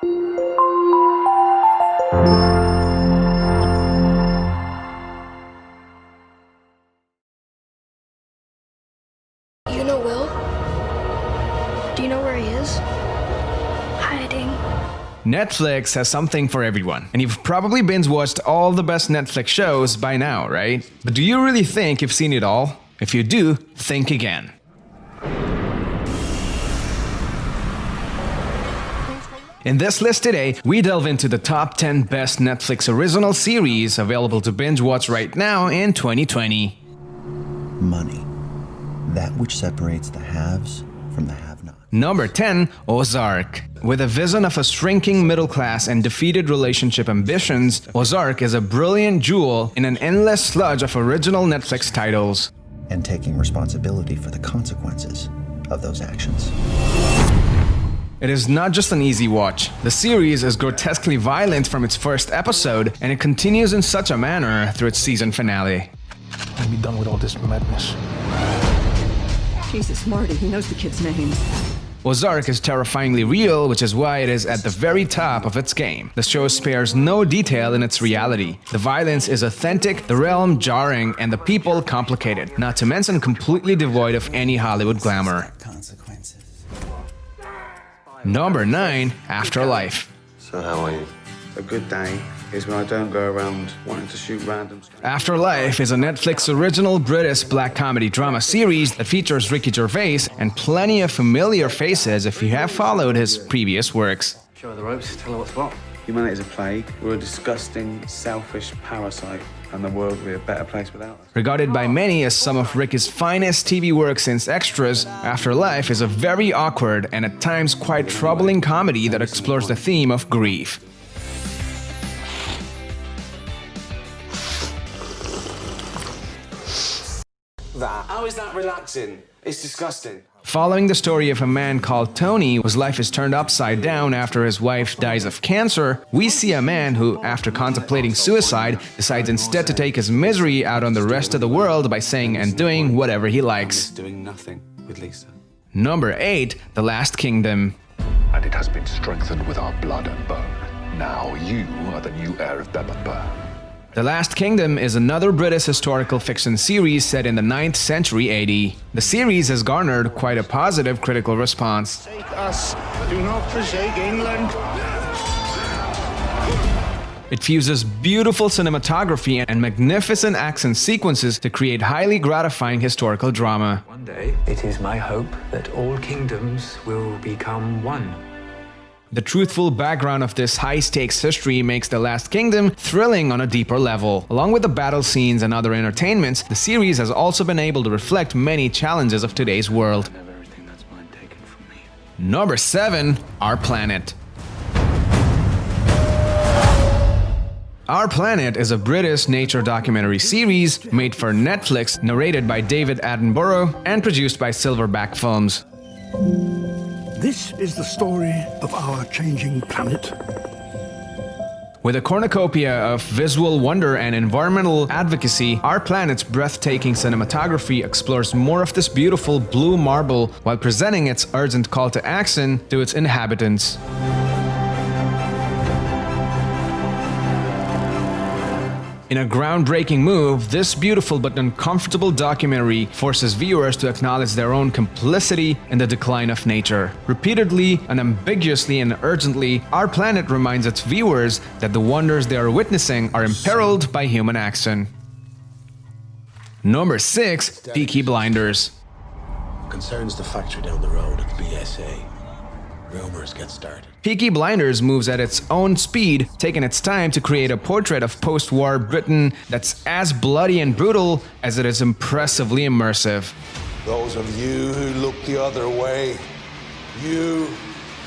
You know Will? Do you know where he is? Hiding. Netflix has something for everyone, and you've probably binge-watched all the best Netflix shows by now, right? But do you really think you've seen it all? If you do, think again. In this list today, we delve into the top 10 best Netflix original series available to binge-watch right now in 2020. Money. That which separates the haves from the have-nots. Number 10, Ozark. With a vision of a shrinking middle class and defeated relationship ambitions, Ozark is a brilliant jewel in an endless sludge of original Netflix titles. And taking responsibility for the consequences of those actions. It is not just an easy watch. The series is grotesquely violent from its first episode, and it continues in such a manner through its season finale. I'll be done with all this madness. Jesus, Marty, he knows the kids' names. Ozark is terrifyingly real, which is why it is at the very top of its game. The show spares no detail in its reality. The violence is authentic, the realm jarring, and the people complicated, not to mention completely devoid of any Hollywood glamour. Number 9, Afterlife. So how are you? A good day is when I don't go around wanting to shoot random stuff. Afterlife is a Netflix original British black comedy drama series that features Ricky Gervais and plenty of familiar faces if you have followed his previous works. Show her the ropes, tell her what's what. Humanity is a plague. We're a disgusting, selfish parasite, and the world would be a better place without us. Regarded by many as some of Ricky's finest TV work since Extras, Afterlife is a very awkward and at times quite troubling comedy that explores the theme of grief. How is that relaxing? It's disgusting. Following the story of a man called Tony, whose life is turned upside down after his wife dies of cancer, we see a man who, after contemplating suicide, decides instead to take his misery out on the rest of the world by saying and doing whatever he likes. Doing nothing with Lisa. Number 8, The Last Kingdom. And it has been strengthened with our blood and bone. Now you are the new heir of Bebbanburg. The Last Kingdom is another British historical fiction series set in the 9th century AD. The series has garnered quite a positive critical response. Forsake us, do not forsake England. It fuses beautiful cinematography and magnificent action sequences to create highly gratifying historical drama. One day, it is my hope that all kingdoms will become one. The truthful background of this high-stakes history makes The Last Kingdom thrilling on a deeper level. Along with the battle scenes and other entertainments, the series has also been able to reflect many challenges of today's world. Number 7, Our Planet. Our Planet is a British nature documentary series made for Netflix, narrated by David Attenborough and produced by Silverback Films. This is the story of our changing planet. With a cornucopia of visual wonder and environmental advocacy, Our Planet's breathtaking cinematography explores more of this beautiful blue marble while presenting its urgent call to action to its inhabitants. In a groundbreaking move, this beautiful but uncomfortable documentary forces viewers to acknowledge their own complicity in the decline of nature. Repeatedly, unambiguously, and urgently, Our Planet reminds its viewers that the wonders they are witnessing are imperiled by human action. Number 6, Peaky Blinders. Concerns the factory down the road at the BSA. Rumors get started. Peaky Blinders moves at its own speed, taking its time to create a portrait of post-war Britain that's as bloody and brutal as it is impressively immersive. Those of you who look the other way, you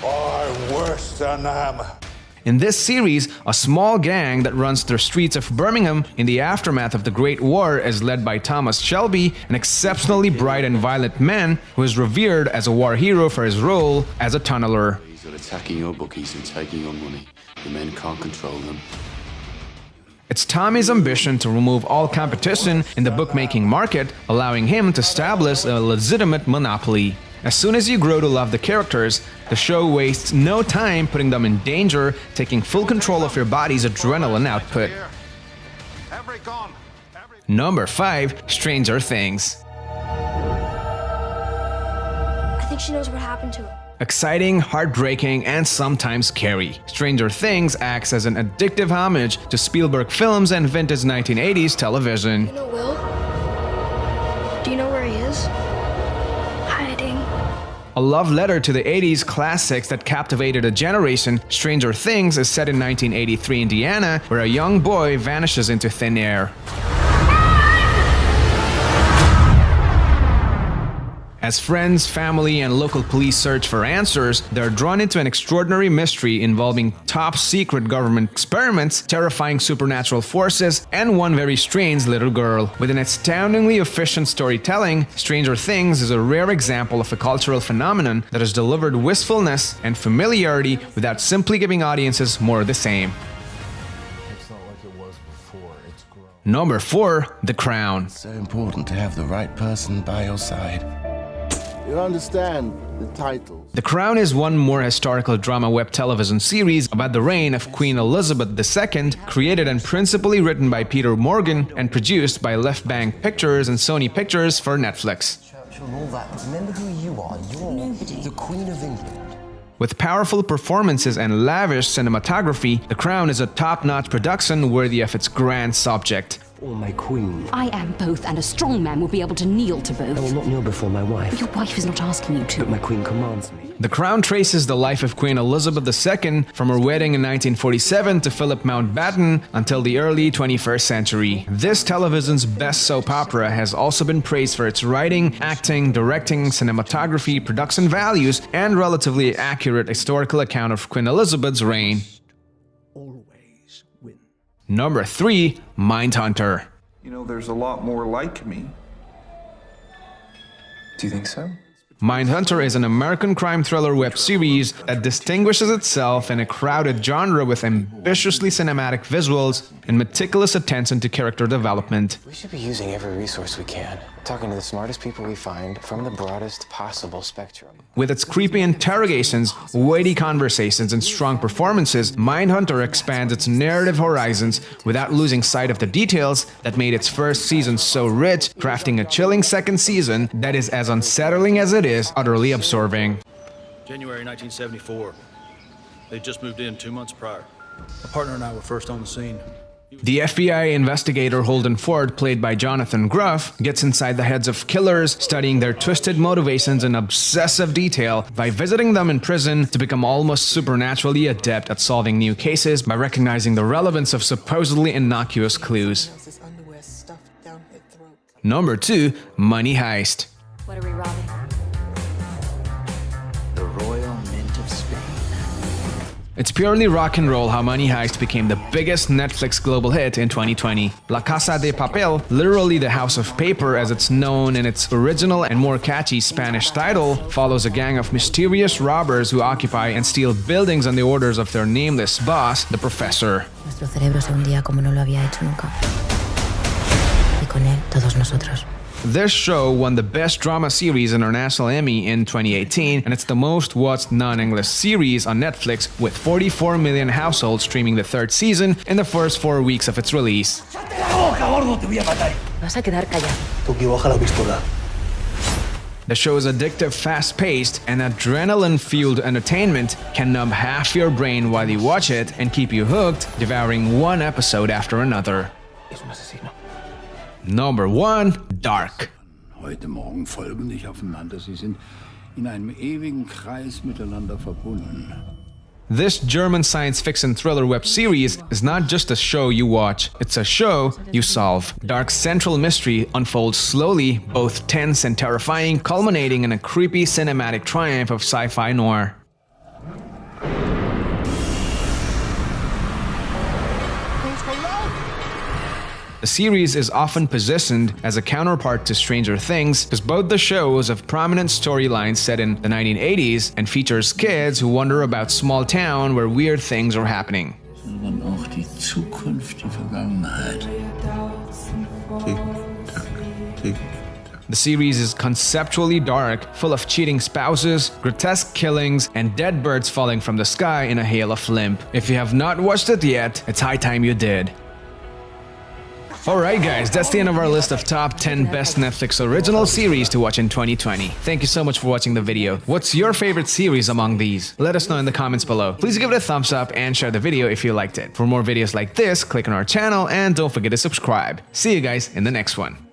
are worse than them. In this series, a small gang that runs the streets of Birmingham in the aftermath of the Great War is led by Thomas Shelby, an exceptionally bright and violent man who is revered as a war hero for his role as a tunneler. He's attacking your bookies and taking your money. The men can't control them. It's Tommy's ambition to remove all competition in the bookmaking market, allowing him to establish a legitimate monopoly. As soon as you grow to love the characters, the show wastes no time putting them in danger, taking full control of your body's adrenaline output. Number 5. Stranger Things. I think she knows what happened to him. Exciting, heartbreaking, and sometimes scary, Stranger Things acts as an addictive homage to Spielberg films and vintage 1980s television. You know Will? Do you know where he is? Hiding. A love letter to the 80s classics that captivated a generation, Stranger Things is set in 1983 Indiana, where a young boy vanishes into thin air. As friends, family, and local police search for answers, they're drawn into an extraordinary mystery involving top-secret government experiments, terrifying supernatural forces, and one very strange little girl. With an astoundingly efficient storytelling, Stranger Things is a rare example of a cultural phenomenon that has delivered wistfulness and familiarity without simply giving audiences more of the same. It's not like it was before, it's grown. Number 4. The Crown. It's so important to have the right person by your side. You understand the titles. The Crown is one more historical drama web television series about the reign of Queen Elizabeth II, created and principally written by Peter Morgan and produced by Left Bank Pictures and Sony Pictures for Netflix. Churchill and all that, but remember who you are. You're the Queen of England. With powerful performances and lavish cinematography, The Crown is a top-notch production worthy of its grand subject. Or my queen. I am both, and a strong man will be able to kneel to both. I will not kneel before my wife. Your wife is not asking you to. But my queen commands me. The Crown traces the life of Queen Elizabeth II from her wedding in 1947 to Philip Mountbatten until the early 21st century. This television's best soap opera has also been praised for its writing, acting, directing, cinematography, production values, and relatively accurate historical account of Queen Elizabeth's reign. Always win. Number 3. Mindhunter. You know, there's a lot more like me. Do you think so? Mindhunter is an American crime thriller web series that distinguishes itself in a crowded genre with ambitiously cinematic visuals and meticulous attention to character development. We should be using every resource we can, talking to the smartest people we find from the broadest possible spectrum. With its creepy interrogations, weighty conversations, and strong performances, Mindhunter expands its narrative horizons without losing sight of the details that made its first season so rich, crafting a chilling second season that is as unsettling as it is utterly absorbing. January 1974. They just moved in 2 months prior. My partner and I were first on the scene. The FBI investigator Holden Ford, played by Jonathan Groff, gets inside the heads of killers, studying their twisted motivations in obsessive detail by visiting them in prison to become almost supernaturally adept at solving new cases by recognizing the relevance of supposedly innocuous clues. Number 2. Money Heist. What are we robbing? The Royal Mint of Spain. It's purely rock and roll how Money Heist became the biggest Netflix global hit in 2020. La Casa de Papel, literally the House of Paper as it's known in its original and more catchy Spanish title, follows a gang of mysterious robbers who occupy and steal buildings on the orders of their nameless boss, the Professor. Nuestro cerebro se hundía como no lo había hecho nunca. Y con él, todos nosotros. This show won the Best Drama Series International Emmy in 2018, and it's the most watched non-English series on Netflix, with 44 million households streaming the third season in the first 4 weeks of its release. Vas a quedar callado. Tokio, baja la pistola. The show's addictive, fast-paced, and adrenaline-fueled entertainment can numb half your brain while you watch it and keep you hooked, devouring one episode after another. Number 1. Dark. Heute Morgen folgen nicht aufeinander. Sie sind in einem ewigen Kreis miteinander verbunden. This German science fiction thriller web series is not just a show you watch, it's a show you solve. Dark's central mystery unfolds slowly, both tense and terrifying, culminating in a creepy cinematic triumph of sci-fi noir. The series is often positioned as a counterpart to Stranger Things because both the shows have prominent storylines set in the 1980s and features kids who wonder about small town where weird things are happening. Sondern auch die Zukunft, die Vergangenheit. Tick, tack, tick, tack. The series is conceptually dark, full of cheating spouses, grotesque killings, and dead birds falling from the sky in a hail of limp. If you have not watched it yet, it's high time you did. Alright guys, that's the end of our list of top 10 best Netflix original series to watch in 2020. Thank you so much for watching the video. What's your favorite series among these? Let us know in the comments below. Please give it a thumbs up and share the video if you liked it. For more videos like this, click on our channel and don't forget to subscribe. See you guys in the next one.